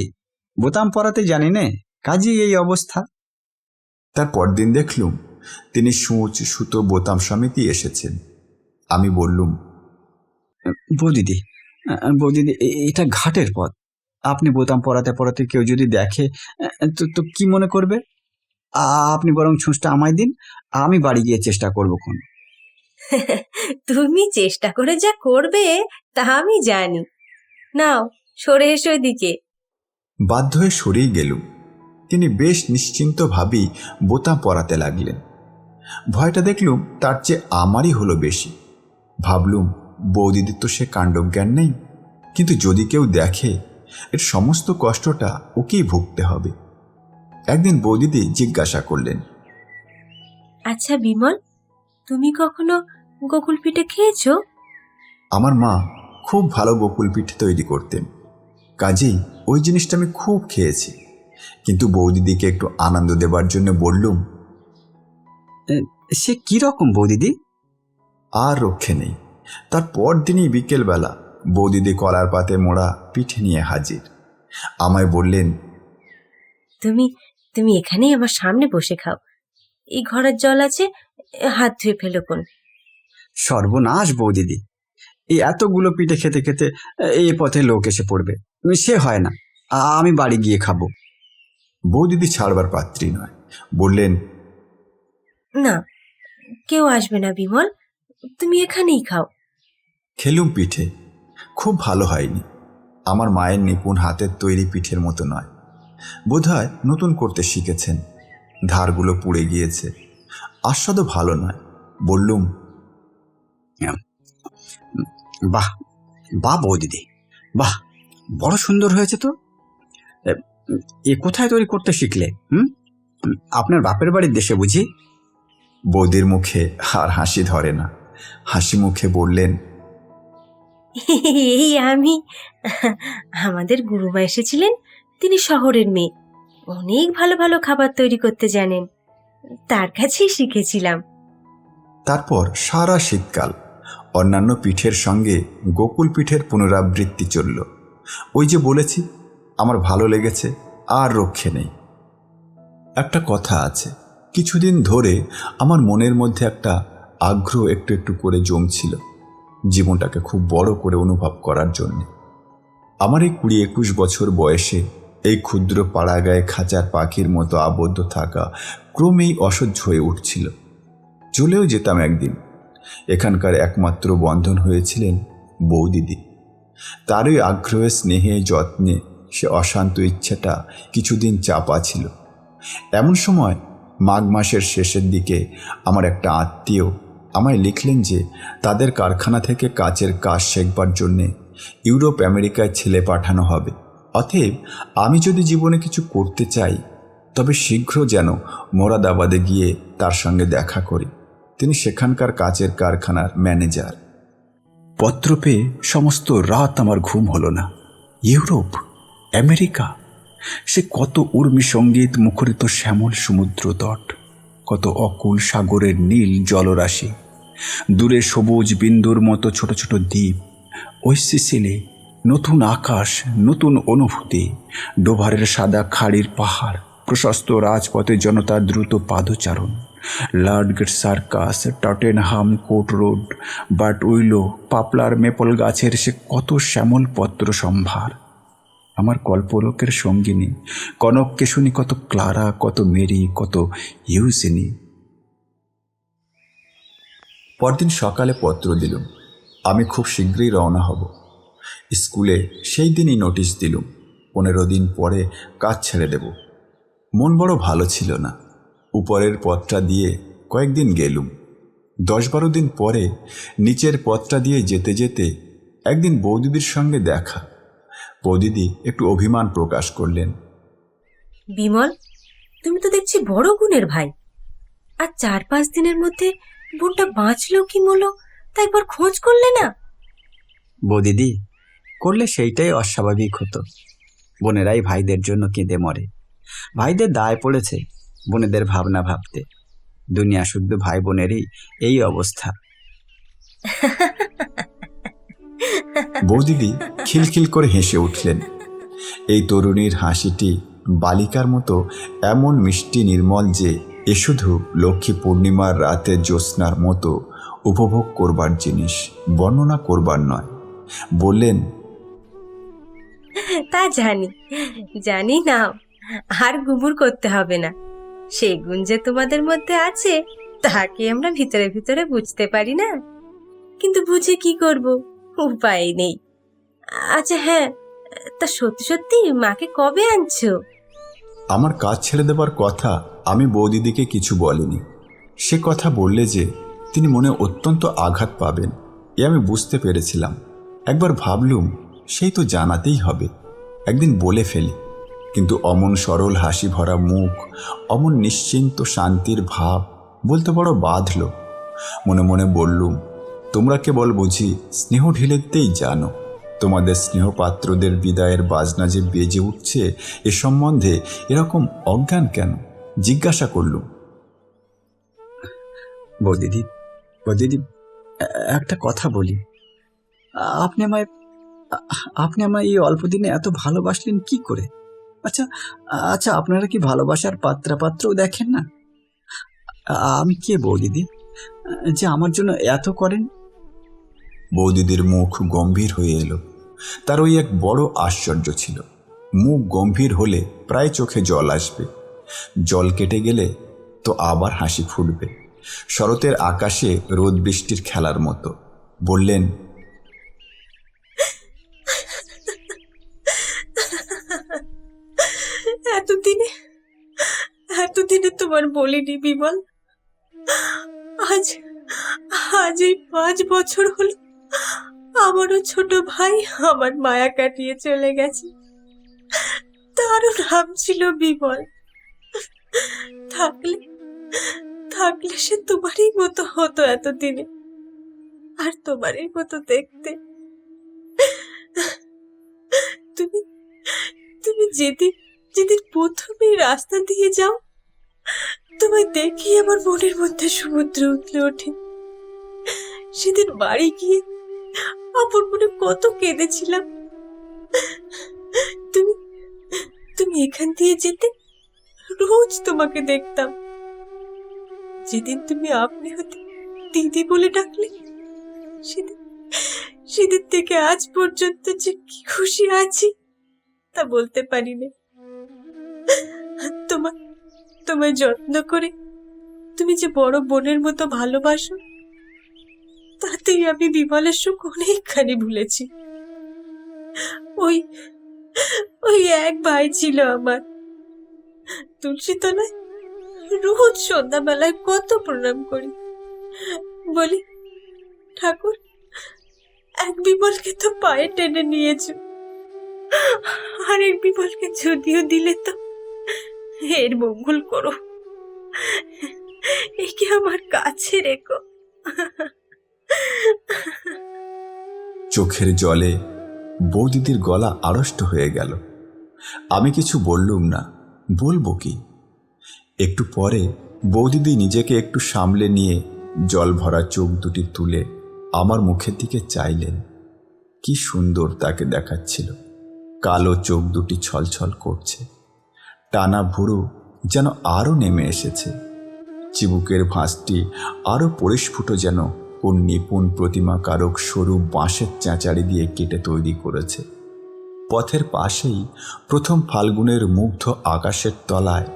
S2: বোতাম পরাতে জানি নে, কাজেই এই অবস্থা।
S1: তার পরদিন দেখলুম তিনি সূচ সুতো বোতাম সমিতি এসেছেন। আমি বললুম,
S2: বৌদিদি, বৌদিদি, এটা ঘাটের পথ। আপনি বোতাম পরাতে পরাতে কেউ যদি দেখে তো কি মনে করবে? আপনি বরং ছুঁচটা আমায় দিন, আমি বাড়ি গিয়ে চেষ্টা করবো কোন।
S3: তুমি চেষ্টা করে যা করবে তা আমি জানি। নাও, সরে এসো এদিকে।
S1: বাধ্য হয়ে সরেই গেলুম। তিনি বেশ নিশ্চিন্তভাবেই বোতাম পরাতে লাগলেন। ভয়টা দেখলুম তার চেয়ে আমারই হলো বেশি। ভাবলুম বৌদিদির তো সে কাণ্ডজ্ঞান নেই, কিন্তু যদি কেউ দেখে এর সমস্ত কষ্টটা ওকেই ভুগতে হবে। একদিন বৌদিদি জিজ্ঞাসা করলেন,
S3: আচ্ছা বিমল, তুমি কখনো গোকুল পিঠে খেয়েছো?
S1: আমার মা খুব ভালো গোকুল পিঠে তৈরি করতেন, কাজেই ওই জিনিসটা আমি খুব খেয়েছি। কিন্তু বৌদিদিকে একটু আনন্দ দেবার জন্য বললুম,
S2: সে কি রকম বৌদিদি?
S1: আর রক্ষে নেই। তার পরদিনই বিকেলবেলা বৌদিদি কলার পাতে মোড়া পিঠে নিয়ে হাজির। আমায় বললেন,
S3: তুমি তুমি এখানেই আমার সামনে বসে খাও। এই ঘরের জল আছে, হাত ধুয়ে ফেলো কোন।
S2: সর্বনাশ বৌদিদি, এই এতগুলো পিঠে খেতে খেতে এই পথে লোক এসে পড়বে, সে হয় না। আমি বাড়ি গিয়ে খাবো।
S1: বৌদিদি ছাড়বার পাত্রী নয়। বললেন,
S3: না, কেউ আসবে না বিমল, তুমি এখানেই খাও।
S1: খেলুম পিঠে, খুব ভালো হয়নি। আমার মায়ের নিপুণ হাতের তৈরি পিঠের মতো নয়। বোধহয় নতুন করতে শিখেছেন। ধারগুলো পুড়ে গিয়েছে, আস্বাদও ভালো নয়। বললুম,
S2: বাহ বাহ বৌদিদি, বাহ, বড় সুন্দর হয়েছে তো। এ কোথায় তৈরি করতে শিখলে? আপনার বাপের বাড়ির দেশে বুঝি?
S1: বৌদির মুখে আর হাসি ধরে না। হাসি মুখে বললেন,
S3: এই আমাদের গুরুমা এসেছিলেন, তিনি শহরের মেয়ে, অনেক ভালো ভালো খাবার তৈরি করতে জানেন, তার কাছেই শিখেছিলাম।
S1: তারপর সারা শীতকাল অন্যান্য পিঠের সঙ্গে গোকুল পিঠের পুনরাবৃত্তি চলল। ওই যে বলেছি, আমার ভালো লেগেছে, আর রক্ষে নেই। একটা কথা আছে, কিছুদিন ধরে আমার মনের মধ্যে একটা আগ্রহ একটু একটু করে জমছিল জীবনটাকে খুব বড় করে অনুভব করার জন্য। আমার এই 20-21 বছর বয়সে এই ক্ষুদ্র পাড়াগায়ে খাঁচার পাখির মতো আবদ্ধ থাকা ক্রমেই অসহ্য হয়ে উঠছিল। চলেও যেতাম একদিন। এখানকার একমাত্র বন্ধন হয়েছিলেন বৌদিদি। তারই আগ্রহে, স্নেহে, যত্নে সে অশান্ত ইচ্ছাটা কিছুদিন চাপা ছিল। এমন সময় মাঘ মাসের শেষের দিকে আমার একটা আত্মীয় আমায় লিখলেন যে তাদের কারখানা থেকে কাচের কাজ শেখবার জন্যে ইউরোপ আমেরিকায় ছেলে পাঠানো হবে। অতএব আমি যদি জীবনে কিছু করতে চাই, তবে শীঘ্র যেন মোরাদাবাদে গিয়ে তার সঙ্গে দেখা করি। তিনি সেখানকার কাচের কারখানার ম্যানেজার। পত্র পেয়ে সমস্ত রাত আমার ঘুম হলো না। ইউরোপ, আমেরিকা, সে কত উর্মি সঙ্গীত মুখরিত শ্যামল সমুদ্র তট, কত অকুল সাগরের নীল জলরাশি, দূরে সবুজ বিন্দুর মতো ছোট ছোট দ্বীপ, ওই সিসিলি, নতুন আকাশ, নতুন অনুভূতি, ডোভারের সাদা খাড়ির পাহাড়, প্রশস্ত রাজপথে জনতার দ্রুত পাদচারণ, Ludgate circus, Tottenham court road, but willow, poplar maple গাছের সে কত শ্যামল পত্র সম্ভার। আমার কল্পলোকের সঙ্গিনী কনক কেশুনি, কত ক্লারা, কত মেরি, কত ইউজিনি। পরদিন সকালে পত্র দিলুম, আমি খুব শীঘ্রই রওনা হব। স্কুলে সেই দিনই নোটিশ দিলুম, 15 দিন পরে কাজ ছেড়ে দেব। মন বড় ভালো ছিল না। উপরের পথটা দিয়ে কয়েকদিন গেলুম। 10-12 দিন পরে নিচের পথটা দিয়ে যেতে যেতে একদিন বৌদিদির সঙ্গে দেখা। বৌদিদি একটু অভিমান প্রকাশ করলেন।
S3: বিমল, তুমি তো দেখছি বড় গুণের ভাই, আর 4-5 দিনের মধ্যে বোনটা বাঁচলো কি মলো তা একবার খোঁজ করলে না?
S2: বৌদিদি, করলে সেইটাই অস্বাভাবিক হতো। বোনেরাই ভাইদের জন্য কেঁদে মরে। ভাইদের দায় পড়েছে বোনেদের ভাবনা ভাবতে। দুনিয়া শুদ্ধ ভাই বোনেরই এই অবস্থা।
S1: বৌদিদি খিলখিল করে হেসে উঠলেন। এই তরুণীর হাসিটি বালিকার মতো এমন মিষ্টি নির্মল যে এ শুধু লক্ষ্মী পূর্ণিমার রাতের জ্যোৎস্নার মতো উপভোগ করবার জিনিস, বর্ণনা করবার নয়। বললেন,
S3: তা জানি না, আর গুমুর করতে হবে না। সে গুণ যে তোমাদের মধ্যে আছে তা কি আমরা ভিতরে ভিতরে বুঝতে পারি না? কিন্তু বুঝে কি করব, উপায় নেই। আচ্ছা হ্যাঁ, তা সত্যি সত্যি মাকে কবে আনছো?
S1: আমার কাজ ছেড়ে দেবার কথা আমি বৌদিদিকে কিছু বলিনি। সে কথা বললে যে তিনি মনে অত্যন্ত আঘাত পাবেন, এ আমি বুঝতে পেরেছিলাম। একবার ভাবলুম সেই তো জানাতেই হবে, একদিন বলে ফেলি। কিন্তু অমন সরল হাসি ভরা মুখ, অমন নিশ্চিন্ত শান্তির ভাব বলতে বড় বাধল। মনে মনে বললুম, তোমরা কেবল বুঝি স্নেহ ঢেলেতেই জানো। তোমাদের স্নেহপাত্রদের বিদায়ের বাজনা যে বেজে উঠছে এ সম্বন্ধে এরকম অজ্ঞান কেন? জিজ্ঞাসা করলুম।
S2: বৌদিদি, একটা কথা বলি। আপনি আমায় এই অল্প দিনে এত ভালোবাসলেন কি করে? আচ্ছা, আপনারা কি ভালোবাসার পাত্রও দেখেন না? আমি কে বৌদিদি যে আমার জন্য এত করেন?
S1: বৌদিদির মুখ গম্ভীর হয়ে এলো। তার ওই এক বড় আশ্চর্য ছিল। মুখ গম্ভীর হলে প্রায় চোখে জল আসবে, জল কেটে গেলে তো আবার হাসি ফুটবে, শরতের আকাশে রোদ বৃষ্টির খেলার মতো। বললেন,
S3: তোমার বলিনি বিমল? আজ আজ এই 5 বছর হলো আমারও ছোট ভাই আমার মায়া কাটিয়ে চলে গেছে। তারও নাম ছিল বিমল। থাকলে থাকলে সে তোমারই মতো হতো এতদিনে, আর তোমারই মতো দেখতে। তুমি তুমি যেদিন যেদিন প্রথমে রাস্তা দিয়ে যাও, তোমায় দেখি আমার মনের মধ্যে সমুদ্র উঠলে ওঠে। সেদিন বাড়ি গিয়ে আপন মনে কত কেঁদেছিলাম। তুমি তুমি এখান দিয়ে যেতে, রোজ তোমাকে দেখতাম। যেদিন তুমি আপনি হতে দিদি বলে ডাকলে, সেদিন সেদিন থেকে আজ পর্যন্ত যে কি খুশি আছি তা বলতে পারি না। তোমায় যত্ন করে তুমি যে বড় বোনের মতো ভালোবাসো, তাতেই আমি বিমলের সুখ অনেকখানি ভুলেছি। ওই ওই এক ভাই ছিল আমার, তুলসী তলায় রোজ সন্ধ্যাবেলায় কত প্রণাম করি, বলি ঠাকুর এক বিমলকে তো পায়ে টেনে নিয়েছ, আর এক বিমলকে যদিও দিলে তো এর মঙ্গল করো, একে আমার কাছে রেখো।
S1: চোখের জলে বৌদিদির গলা আড়ষ্ট হয়ে গেল। আমি কিছু বললুম না, বলবো কি? একটু পরে বৌদিদি নিজেকে একটু সামলে নিয়ে জল ভরা চোখ দুটি তুলে আমার মুখের দিকে চাইলেন। কি সুন্দর তাকে দেখাচ্ছিল। কালো চোখ দুটি ছলছল করছে, টানা ভুরু যেন আরও নেমে এসেছে, চিবুকের ভাঁজটি আরও পরিস্ফুট যেন কোন নিপুণ প্রতিমাকারক সরু বাঁশের চাঁচাড়ি দিয়ে কেটে তৈরি করেছে। পথের পাশেই প্রথম ফাল্গুনের মুগ্ধ আকাশের তলায়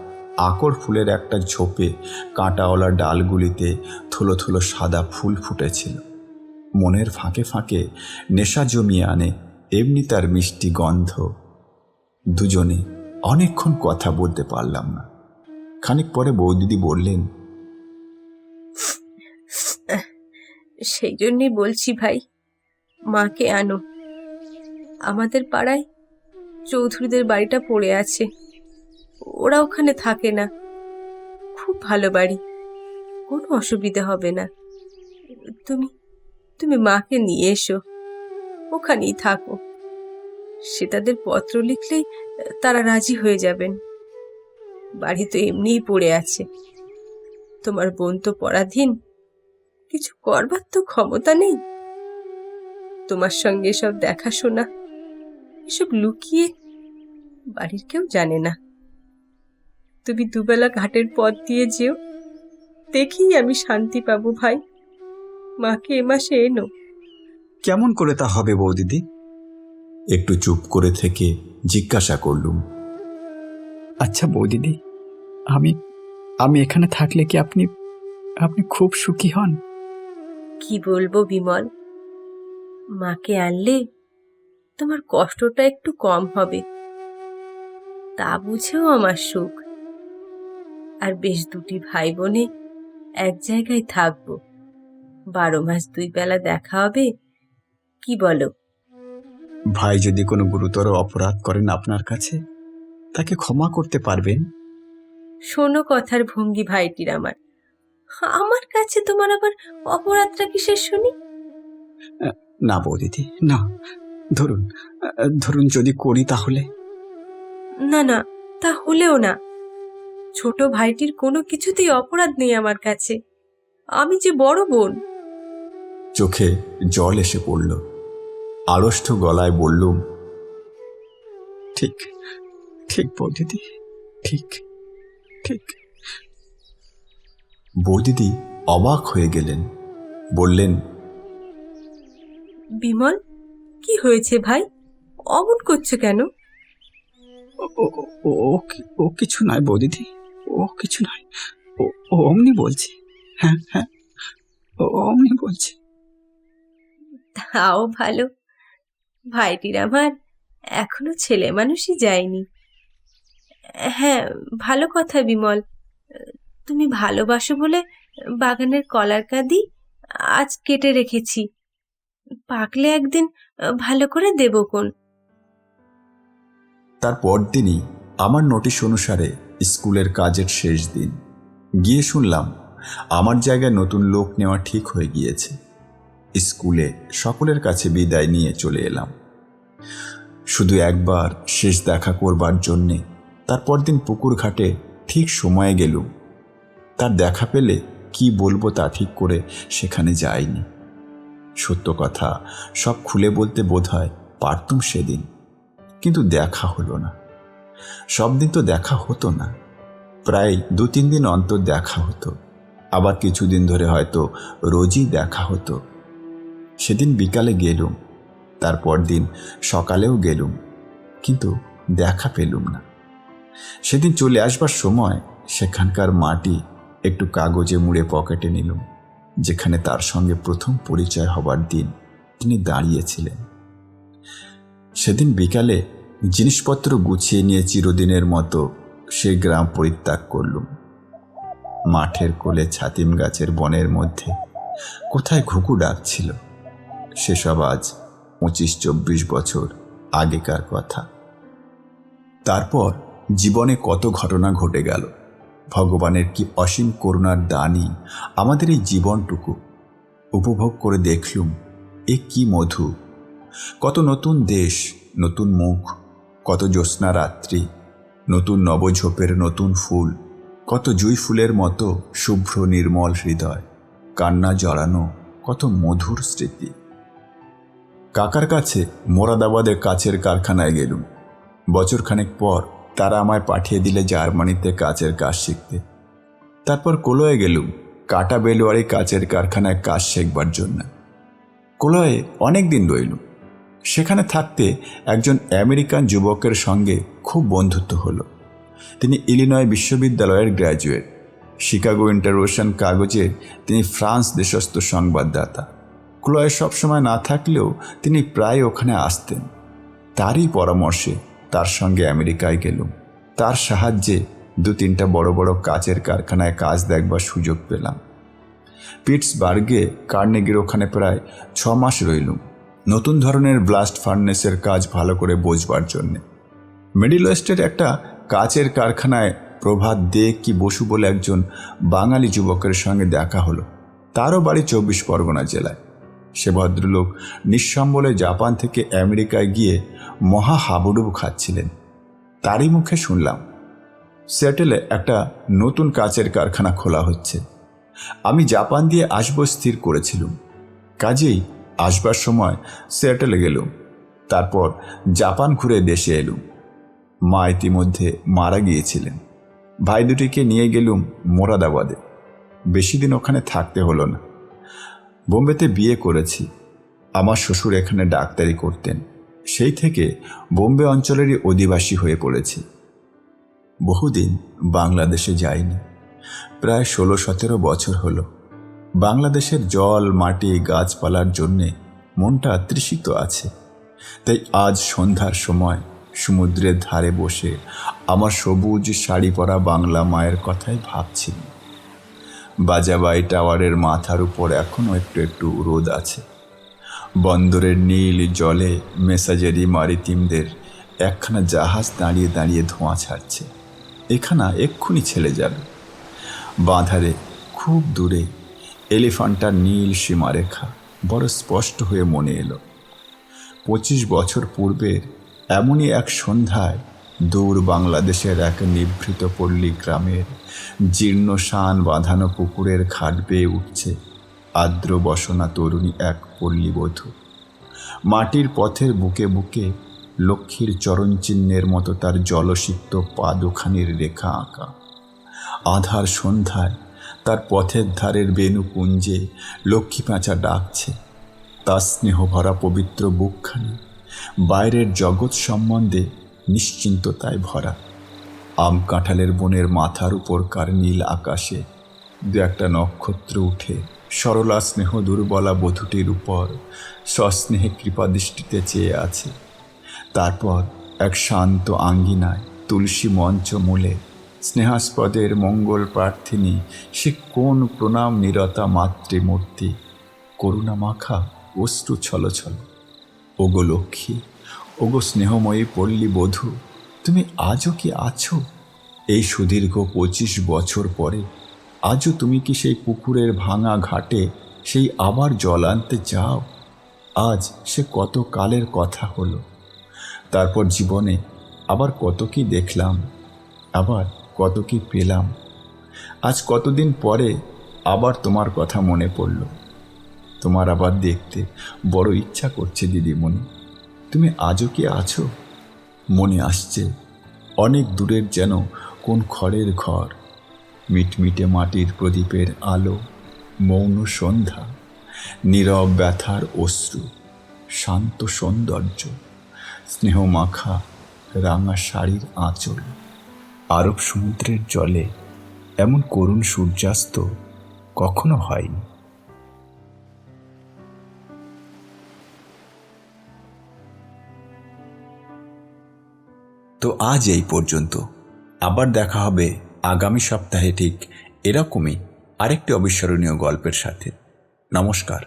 S1: আকর ফুলের একটা ঝোপে কাঁটাওয়ালা ডালগুলিতে থুলো থুলো সাদা ফুল ফুটেছিল। মনের ফাঁকে ফাঁকে নেশা জমিয়ে আনে এমনি তার মিষ্টি গন্ধ। দুজনে অনেকক্ষণ কথা বলতে পারলাম না। খানিক পরে বৌদিদি বললেন,
S3: সেই জন্যই বলছি ভাই, মাকে আনো। আমাদের পাড়ায় চৌধুরীদের বাড়িটা পড়ে আছে, ওরা ওখানে থাকে না। খুব ভালো বাড়ি, কোনো অসুবিধা হবে না। তুমি তুমি মাকে নিয়ে এসো, ওখানেই থাকো। সে তাদের পত্র লিখলেই তারা রাজি হয়ে যাবেন। বাড়ি তো এমনিই পড়ে আছে, তোমার বোন তো পরাধীন, কিছু করবার তো ক্ষমতা নেই। তোমার সঙ্গে সব দেখাশোনা এসব লুকিয়ে বাড়ির কেউ জানে না। তুমি দুবেলা ঘাটের পথ দিয়ে যেও, দেখি আমি শান্তি পাবো ভাই। মাকে এ মাসে এনো।
S2: কেমন করে তা হবে বৌদিদি?
S1: একটু চুপ করে থেকে জিজ্ঞাসা করলুম,
S2: আচ্ছা বৌদিদি, আমি আমি এখানে থাকলে কি আপনি আপনি খুব সুখী হন?
S3: কি বলবো বিমল, মাকে আনলে তোমার কষ্টটা একটু কম হবে, তা বুঝেও আমার সুখ। আর বেশ দুটি ভাই বোনে এক জায়গায় থাকবো, 12 মাস 2 বেলা দেখা হবে। কি বলো?
S2: ভাই যদি কোনো গুরুতর অপরাধ করেন আপনার কাছে, তাকে ক্ষমা করতে পারবেন?
S3: শোনো কথার ভঙ্গি ভাইটির আমার। আমার কাছে তোমার আবার অপরাধটা কিসের শুনি?
S2: না বৌদিদি, না। ধরুন ধরুন যদি করি তাহলে?
S3: না না, তা হলেও না। ছোট ভাইটির কোনো কিছুতেই অপরাধ নেই আমার কাছে, আমি যে বড় বোন।
S1: চোখে জল এসে পড়ল। আড়ষ্ট গলায় বললুম,
S2: ঠিক ঠিক বৌদিদি, ঠিক ঠিক।
S1: বৌদিদি অবাক হয়ে গেলেন, বললেন,
S3: বিমল, কি হয়েছে ভাই? অমন করছো কেন?
S2: ও কিছু নয় বৌদিদি, ও কিছু নয়। ও অমনি বলছে। হ্যাঁ হ্যাঁ, ও অমনি বলছে।
S3: তাও ভালো, ভাইটির আমার এখনো ছেলে মানুষই যায়নি। হ্যাঁ, ভালো কথা বিমল। তুমি ভালোবাসো বলে বাগানের কলার কাঁদি আজ কেটে রেখেছি, পাকলে একদিন ভালো করে দেবো।
S1: তার পরদিনই আমার নোটিশ অনুসারে স্কুলের কাজের শেষ দিন। গিয়ে শুনলাম আমার জায়গায় নতুন লোক নেওয়া ঠিক হয়ে গিয়েছে। স্কুলে সকলের কাছে বিদায় নিয়ে চলে এলাম, শুধু একবার শেষ দেখা করবার জন্যে। তারপর দিন পুকুর ঘাটে ঠিক সময়ে গেলুম। তার দেখা পেলে কি বলবো তা ঠিক করে সেখানে যাইনি। সত্য কথা সব খুলে বলতে বোধহয় পারতুম সেদিন, কিন্তু দেখা হলো না। সব দিন তো দেখা হতো না, প্রায় 2-3 দিন অন্তর দেখা হতো, আবার কিছুদিন ধরে হয়তো রোজই দেখা হতো। সেদিন বিকালে গেলুম, তারপর দিন সকালেও গেলুম, কিন্তু দেখা পেলুম না। সেদিন চলে আসবার সময় সেখানকার মাটি একটু কাগজে মুড়ে পকেটে নিলুম, যেখানে তার সঙ্গে প্রথম পরিচয় হবার দিন তিনি দাঁড়িয়েছিলেন। সেদিন বিকালে জিনিসপত্র গুছিয়ে নিয়ে চিরদিনের মতো সেই গ্রাম পরিত্যাগ করলুম। মাঠের কোলে ছাতিম গাছের বনের মধ্যে কোথায় ঘুঘু ডাকছিল, সেসব আজ 25-24 বছর আগেকার কথা। তারপর জীবনে কত ঘটনা ঘটে গেল। ভগবানের কি অসীম করুণার দানই আমাদের এই জীবনটুকু। উপভোগ করে দেখলুম এ কি মধু। কত নতুন দেশ, নতুন মুখ, কত জ্যোৎস্না রাত্রি, নতুন নবঝোপের নতুন ফুল, কত জুঁই ফুলের মতো শুভ্র নির্মল হৃদয়, কান্না জড়ানো কত মধুর স্মৃতি। কাকার কাছে মোরাদাবাদে কাচের কারখানায় গেলুম। বছরখানেক পর তারা আমায় পাঠিয়ে দিলে জার্মানিতে কাচের কাজ শিখতে। তারপর কলয়ে গেলুম কাটা বেলোয়ারি কাচের কারখানায় কাজ শেখবার জন্য। কলয়ে অনেক দিন রইলুম। সেখানে থাকতে একজন আমেরিকান যুবকের সঙ্গে খুব বন্ধুত্ব হলো। তিনি ইলিনয় বিশ্ববিদ্যালয়ের গ্র্যাজুয়েট। শিকাগো ইন্টারোশন কাগজে তিনি ফ্রান্স দেশস্থ সংবাদদাতা। ক্লয়ে সবসময় না থাকলেও তিনি প্রায় ওখানে আসতেন। তারই পরামর্শে তার সঙ্গে আমেরিকায় গেলুম। তার সাহায্যে 2-3টা বড় বড় কাচের কারখানায় কাজ দেখবার সুযোগ পেলাম। পিটসবার্গে কার্নেগির ওখানে প্রায় 6 মাস রইলুম, নতুন ধরনের ব্লাস্ট ফার্নেসের কাজ ভালো করে বোঝবার জন্যে। মিডল ওয়েস্টের একটা কাচের কারখানায় প্রভাত দে কি বসু বলে একজন বাঙালি যুবকের সঙ্গে দেখা হলো। তারও বাড়ি 24 পরগনা জেলায়। সে ভদ্রলোক নিঃসম্বলে জাপান থেকে আমেরিকায় গিয়ে মহা হাবুডুবু খাচ্ছিলেন। তারই মুখে শুনলাম সিয়াটেলে একটা নতুন কাচের কারখানা খোলা হচ্ছে। আমি জাপান দিয়ে আসবো স্থির করেছিলুম, কাজেই আসবার সময় সিয়াটেলে গেলুম। তারপর জাপান ঘুরে দেশে এলুম। মা ইতিমধ্যে মারা গিয়েছিলেন। ভাই দুটিকে নিয়ে গেলুম মোরাদাবাদে। বেশি দিন ওখানে থাকতে হলো না। বোম্বেতে বিয়ে করেছি। আমার শ্বশুর এখানে ডাক্তারি করতেন। সেই থেকে বোম্বে অঞ্চলেরই অধিবাসী হয়ে পড়েছি। বহুদিন বাংলাদেশে যাইনি, প্রায় 16-17 বছর হলো। বাংলাদেশের জল, মাটি, গাছপালার জন্যে মনটা তৃষিত আছে। তাই আজ সন্ধ্যার সময় সমুদ্রের ধারে বসে আমার সবুজ শাড়ি পরা বাংলা মায়ের কথাই ভাবছি। বাজাবাই টাওয়ারের মাথার উপর এখনও একটু একটু রোদ আছে। বন্দরের নীল জলে মেসাজেরি মারিতিমদের একখানা জাহাজ দাঁড়িয়ে দাঁড়িয়ে ধোঁয়া ছাড়ছে। এখানা এক্ষুনি ছেড়ে যাবে। বাঁধারে খুব দূরে এলিফ্যান্টার নীল সীমারেখা বড় স্পষ্ট হয়ে মনে এলো। 25 বছর পূর্বের এমনই এক সন্ধ্যায় দূর বাংলাদেশের এক নিভৃত পল্লী গ্রামের জীর্ণ শান বাঁধানো পুকুরের ঘাট বেয়ে উঠছে আর্দ্র বসনা তরুণী এক পল্লীবধূ। মাটির পথের বুকে বুকে লক্ষ্মীর চরণচিহ্নের মতো তার জলসিক্ত পা দুখানির রেখা আঁকা। আধার সন্ধ্যায় তার পথের ধারের বেণুকুঞ্জে লক্ষ্মী পেঁচা ডাকছে। তার স্নেহভরা পবিত্র বুকখানি বাইরের জগৎ সম্বন্ধে নিশ্চিন্ততায় ভরা। আম কাঁঠালের বনের মাথার উপরকার নীল আকাশে 2-1টা নক্ষত্র উঠে সরলা স্নেহ দুর্বলা বধূটির উপর সস্নেহে কৃপাদৃষ্টিতে চেয়ে আছে। তারপর এক শান্ত আঙ্গিনায় তুলসী মঞ্চ মূলে স্নেহাস্পদের মঙ্গল প্রার্থিনী, সে কোন প্রণাম নিরতা মাতৃমূর্তি, করুণা মাখা অশ্রু ছলছল। ওগো লক্ষ্মী, ওগো স্নেহময়ী পল্লী বধূ, তুমি আজও কি আছো? এই সুদীর্ঘ 25 বছর পরে আজও তুমি কি সেই পুকুরের ভাঙা ঘাটে সেই আবার জল আনতে যাও? আজ সে কত কালের কথা হলো। তারপর জীবনে আবার কত কি দেখলাম, আবার কত কি পেলাম। আজ কতদিন পরে আবার তোমার কথা মনে পড়ল। তোমার আবার দেখতে বড় ইচ্ছা করছে দিদিমণি। তুমি আজও কি আছো? মনে আসছে অনেক দূরের যেন কোন খড়ের ঘর, মিটমিটে মাটির প্রদীপের আলো, মৌন সন্ধ্যা, নীরব ব্যথার অশ্রু, শান্ত সৌন্দর্য, স্নেহমাখা রাঙা শাড়ির আঁচল। আরব সমুদ্রের জলে এমন করুণ সূর্যাস্ত কখনো হয়নি। তো আজ এই পর্যন্ত। আবার দেখা হবে আগামী সপ্তাহে ঠিক এরকমই আরেকটি অবিস্মরণীয় গল্পের সাথে। নমস্কার।